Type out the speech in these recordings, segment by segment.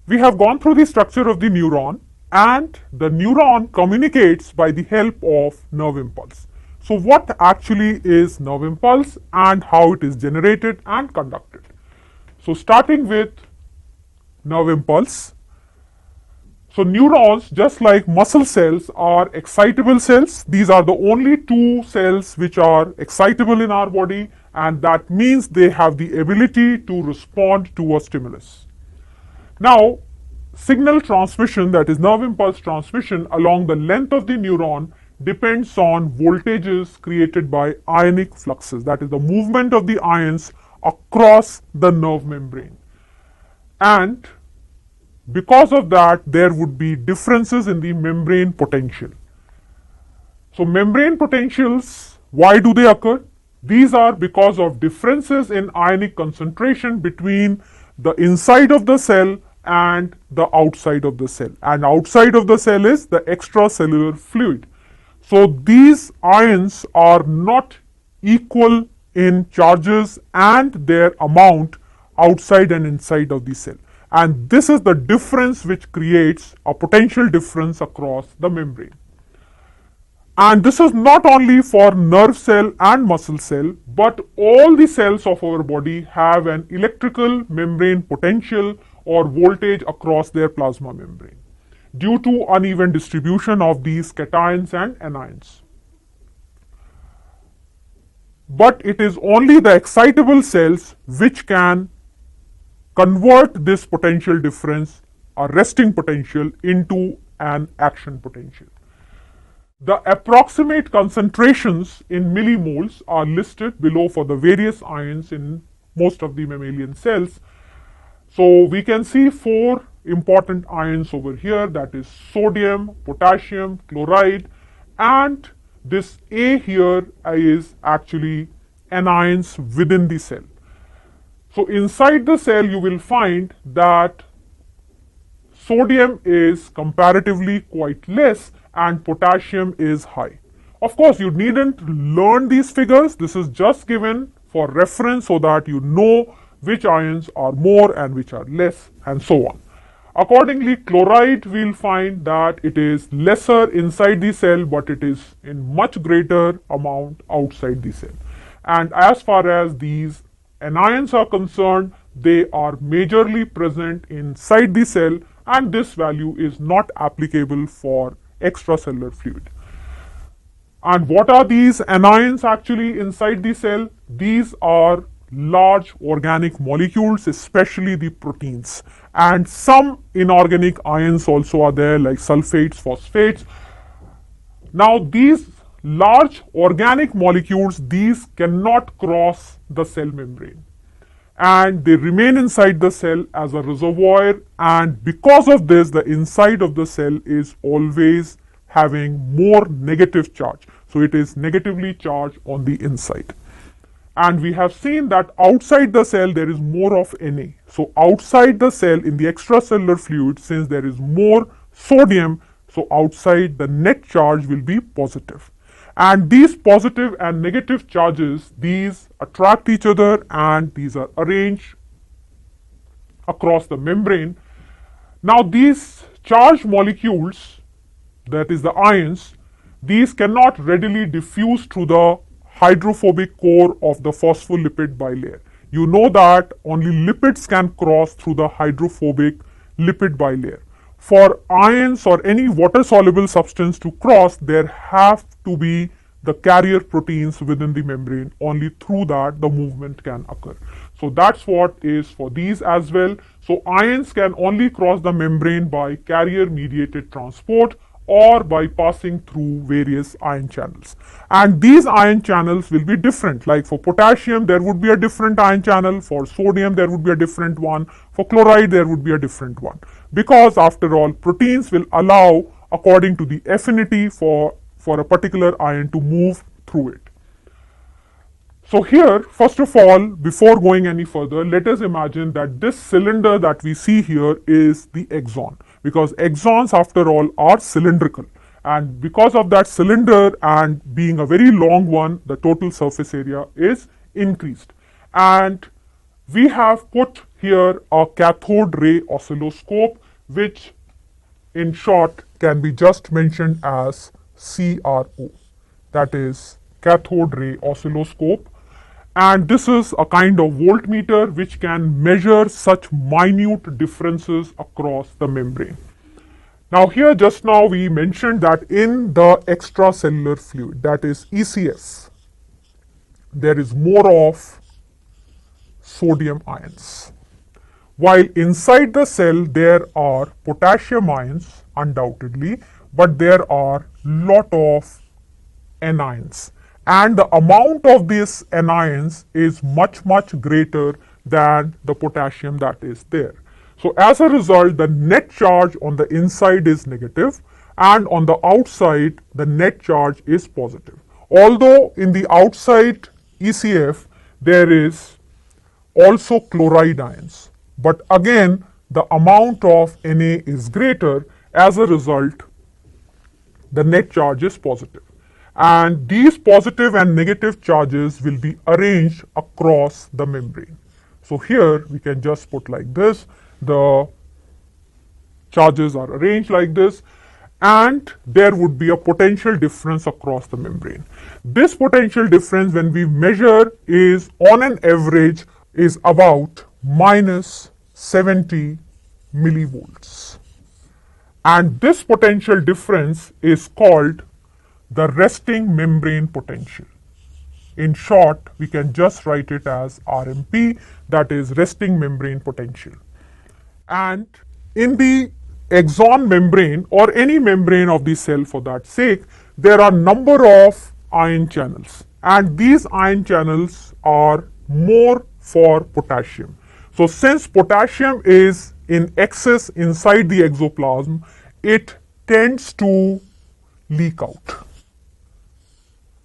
We have gone through the structure of the neuron, and the neuron communicates by the help of nerve impulse. So what actually is nerve impulse and how it is generated and conducted? So starting with nerve impulse. So neurons, just like muscle cells, are excitable cells. These are the only two cells which are excitable in our body, and that means they have the ability to respond to a stimulus. Now, signal transmission, that is nerve impulse transmission along the length of the neuron, depends on voltages created by ionic fluxes, that is the movement of the ions across the nerve membrane. And because of that, there would be differences in the membrane potential. So membrane potentials, why do they occur? These are because of differences in ionic concentration between the inside of the cell and the outside of the cell. And outside of the cell is the extracellular fluid. So these ions are not equal in charges and their amount outside and inside of the cell. And this is the difference which creates a potential difference across the membrane. And this is not only for nerve cell and muscle cell, but all the cells of our body have an electrical membrane potential or voltage across their plasma membrane due to uneven distribution of these cations and anions. But it is only the excitable cells which can convert this potential difference, a resting potential, into an action potential. The approximate concentrations in millimoles are listed below for the various ions in most of the mammalian cells. So we can see four important ions over here, that is sodium, potassium, chloride, and this A here is actually anions within the cell. So inside the cell you will find that sodium is comparatively quite less and potassium is high. Of course, you needn't learn these figures. This is just given for reference so that you know which ions are more and which are less, and so on. Accordingly, chloride, we'll find that it is lesser inside the cell, but it is in much greater amount outside the cell. And as far as these anions are concerned, they are majorly present inside the cell, and this value is not applicable for extracellular fluid. And what are these anions actually inside the cell? These are large organic molecules, especially the proteins, and some inorganic ions also are there, like sulfates, phosphates. Now these large organic molecules, these cannot cross the cell membrane, and they remain inside the cell as a reservoir, and because of this, the inside of the cell is always having more negative charge. So it is negatively charged on the inside. And we have seen that outside the cell there is more of Na. So outside the cell in the extracellular fluid, since there is more sodium, so outside the net charge will be positive. And these positive and negative charges, these attract each other and these are arranged across the membrane. Now these charged molecules, that is the ions, these cannot readily diffuse through the hydrophobic core of the phospholipid bilayer. You know that only lipids can cross through the hydrophobic lipid bilayer. For ions or any water soluble substance to cross, there have to be the carrier proteins within the membrane. Only through that the movement can occur. So that's what is for these as well. So ions can only cross the membrane by carrier mediated transport or by passing through various ion channels. And these ion channels will be different. Like for potassium, there would be a different ion channel. For sodium, there would be a different one. For chloride, there would be a different one. Because after all, proteins will allow according to the affinity for a particular ion to move through it. So here, first of all, before going any further, let us imagine that this cylinder that we see here is the axon, because axons after all are cylindrical, and because of that cylinder and being a very long one, the total surface area is increased. And we have put here a cathode ray oscilloscope, which in short can be just mentioned as CRO, that is cathode ray oscilloscope. And this is a kind of voltmeter which can measure such minute differences across the membrane. Now here just now we mentioned that in the extracellular fluid, that is ECF, there is more of sodium ions, while inside the cell there are potassium ions undoubtedly, but there are lot of anions, and the amount of these anions is much greater than the potassium that is there. So as a result, the net charge on the inside is negative, and on the outside the net charge is positive. Although in the outside ECF there is also chloride ions, but again the amount of Na is greater. As a result, the net charge is positive, and these positive and negative charges will be arranged across the membrane. So here we can just put like this, the charges are arranged like this, and there would be a potential difference across the membrane. This potential difference, when we measure, is on an average is about minus 70 millivolts, and this potential difference is called the resting membrane potential. In short, we can just write it as RMP, that is resting membrane potential. And in the axon membrane, or any membrane of the cell for that sake, there are number of ion channels, and these ion channels are more for potassium. So since potassium is in excess inside the exoplasm, it tends to leak out.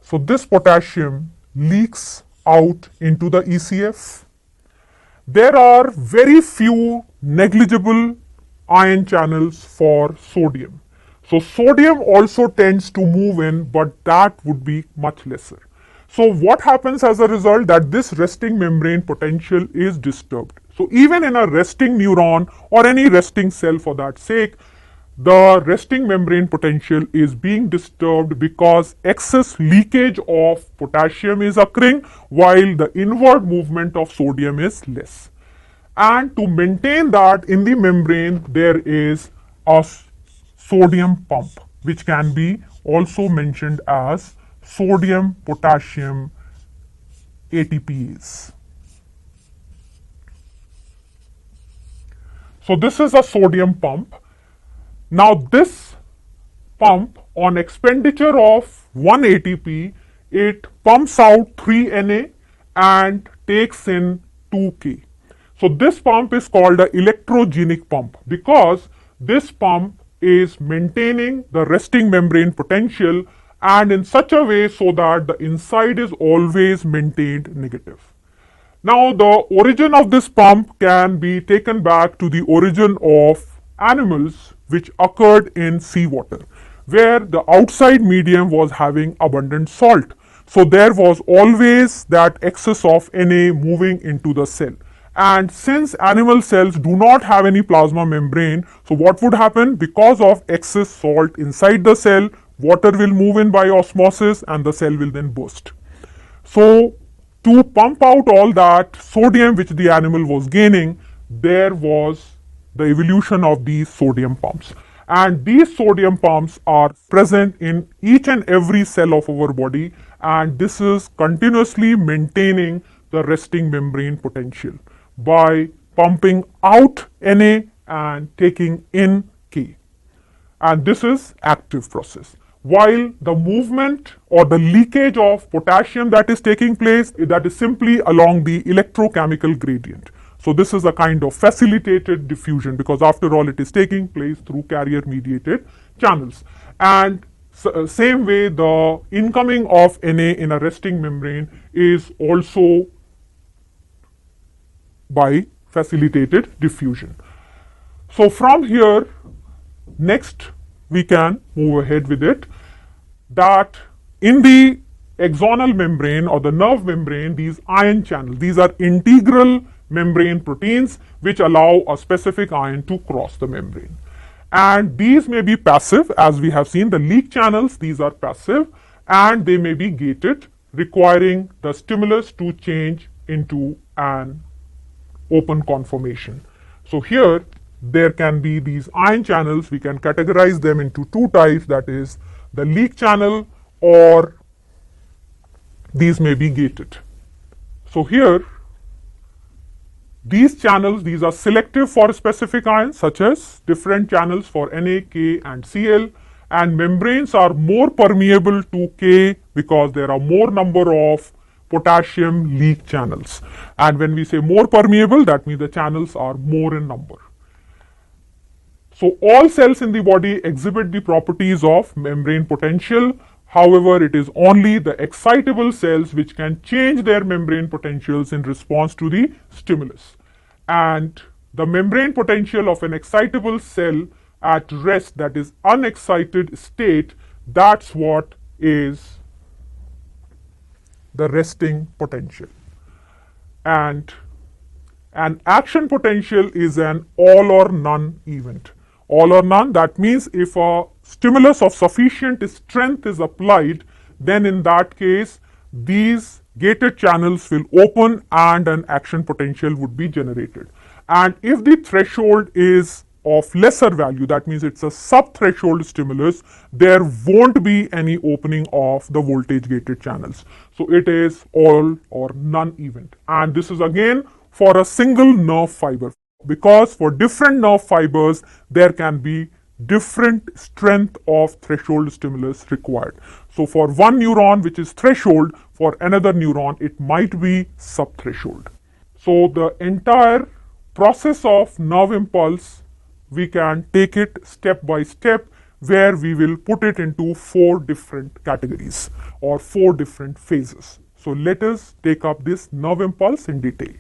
So this potassium leaks out into the ECF. There are very few negligible ion channels for sodium. So sodium also tends to move in, but that would be much lesser. So what happens as a result, that this resting membrane potential is disturbed. So even in a resting neuron or any resting cell for that sake, the resting membrane potential is being disturbed because excess leakage of potassium is occurring, while the inward movement of sodium is less. And to maintain that in the membrane, there is a sodium pump, which can be also mentioned as sodium potassium ATPase. So this is a sodium pump. Now this pump, on expenditure of 1 ATP, it pumps out 3 Na and takes in 2 K. So this pump is called an electrogenic pump, because this pump is maintaining the resting membrane potential, and in such a way so that the inside is always maintained negative. Now the origin of this pump can be taken back to the origin of animals which occurred in seawater, where the outside medium was having abundant salt. So there was always that excess of Na moving into the cell. And since animal cells do not have any plasma membrane, so what would happen? Because of excess salt inside the cell, water will move in by osmosis and the cell will then burst. So to pump out all that sodium which the animal was gaining, there was the evolution of these sodium pumps. And these sodium pumps are present in each and every cell of our body, and this is continuously maintaining the resting membrane potential by pumping out Na and taking in K. And this is active process. While the movement or the leakage of potassium that is taking place, that is simply along the electrochemical gradient. So this is a kind of facilitated diffusion, because after all it is taking place through carrier mediated channels. And same way, the incoming of Na in a resting membrane is also by facilitated diffusion. So from here, next we can move ahead with it, that in the axonal membrane or the nerve membrane, these ion channels, these are integral membrane proteins which allow a specific ion to cross the membrane. And these may be passive, as we have seen the leak channels, these are passive, and they may be gated, requiring the stimulus to change into an open conformation. So here there can be these ion channels, we can categorize them into two types, that is the leak channel, or these may be gated. So here these channels, these are selective for specific ions such as different channels for Na, K and Cl, and membranes are more permeable to K because there are more number of potassium leak channels. And when we say more permeable, that means the channels are more in number. So all cells in the body exhibit the properties of membrane potential. However, it is only the excitable cells which can change their membrane potentials in response to the stimulus. And the membrane potential of an excitable cell at rest, that is unexcited state, that's what is the resting potential. And an action potential is an all or none event. All or none, that means if a stimulus of sufficient strength is applied, then in that case these gated channels will open and an action potential would be generated. And if the threshold is of lesser value, that means it's a sub-threshold stimulus, there won't be any opening of the voltage gated channels. So it is all or none event. And this is again for a single nerve fiber, because for different nerve fibers there can be different strength of threshold stimulus required. So for one neuron which is threshold, for another neuron it might be sub-threshold. So the entire process of nerve impulse, we can take it step by step, where we will put it into 4 different categories or 4 different phases. So let us take up this nerve impulse in detail.